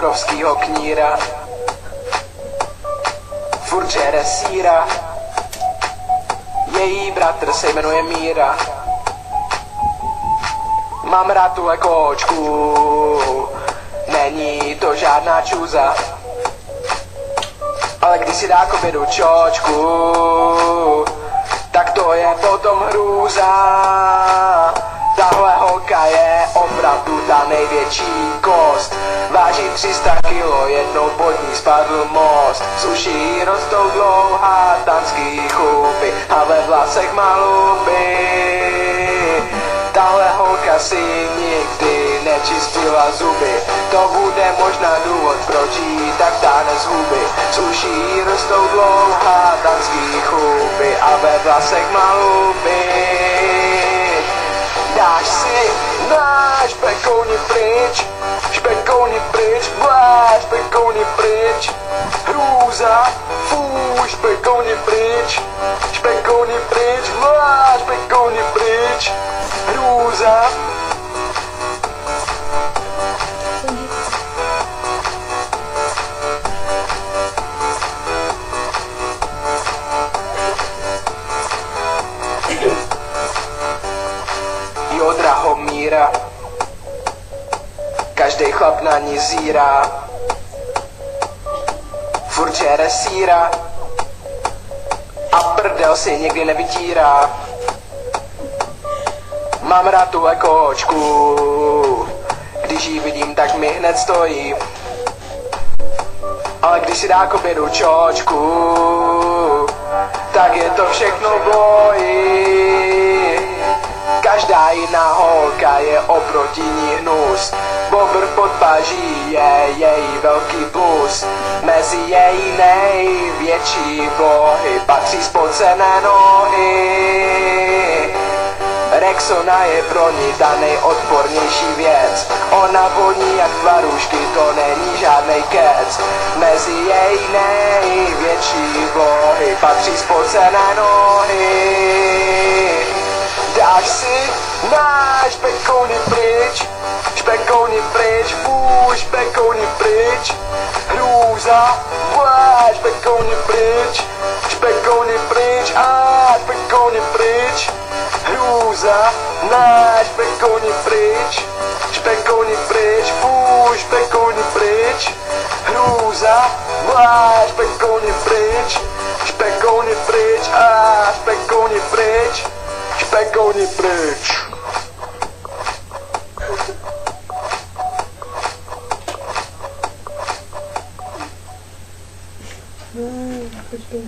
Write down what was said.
Rakovskýho kníra, furt žere síra, její bratr se jmenuje Míra. Mám rád tuhle kočku, není to žádná čůza, ale když si dá k obědu čočku, tak to je potom hrůza. Tahle holka je opravdu ta největší kost, váží 300 kilo, jednou pod ní spadl most. Z uší rostou dlouhá tanský chlupy a ve vlasech má lupy. Tahle holka si nikdy nečistila zuby, to bude možná důvod, proč jí tak táhne z huby. Z uší rostou dlouhá tanský chlupy a ve vlasech má lupy. Dáš si náš špekouni pryč, blá, špekouni pryč, hrůza, fuj, špekouni pryč, blá, špekouni pryč, hrůza. Jo, Drahomíra, každej chlap na ní zírá, furt žere síra a prdel si nikdy nevytírá. Mám rád tuhle kočku, když ji vidím, tak mi hned stojí, ale když si dá k obědu čočku, tak je to všechno v boji. Každá jiná holka je oproti ní hnus, bobr pod paží je její velký plus. Mezi její největší bohy patří spocené nohy. Rexona je pro ní ta nejodpornější věc, ona voní jak tvarůžky, to není žádnej kec. Mezi její největší bohy patří spocené nohy. Dáš si náš špekouni pryč, fuj, špekouni pryč, hrůza, blá, špekouni pryč, a špekouni pryč, hrůza, náš špekouni pryč, fuj, špekouni pryč, hrůza, blá, špekouni pryč, a špekouni pryč, špekouni pryč. Počkej.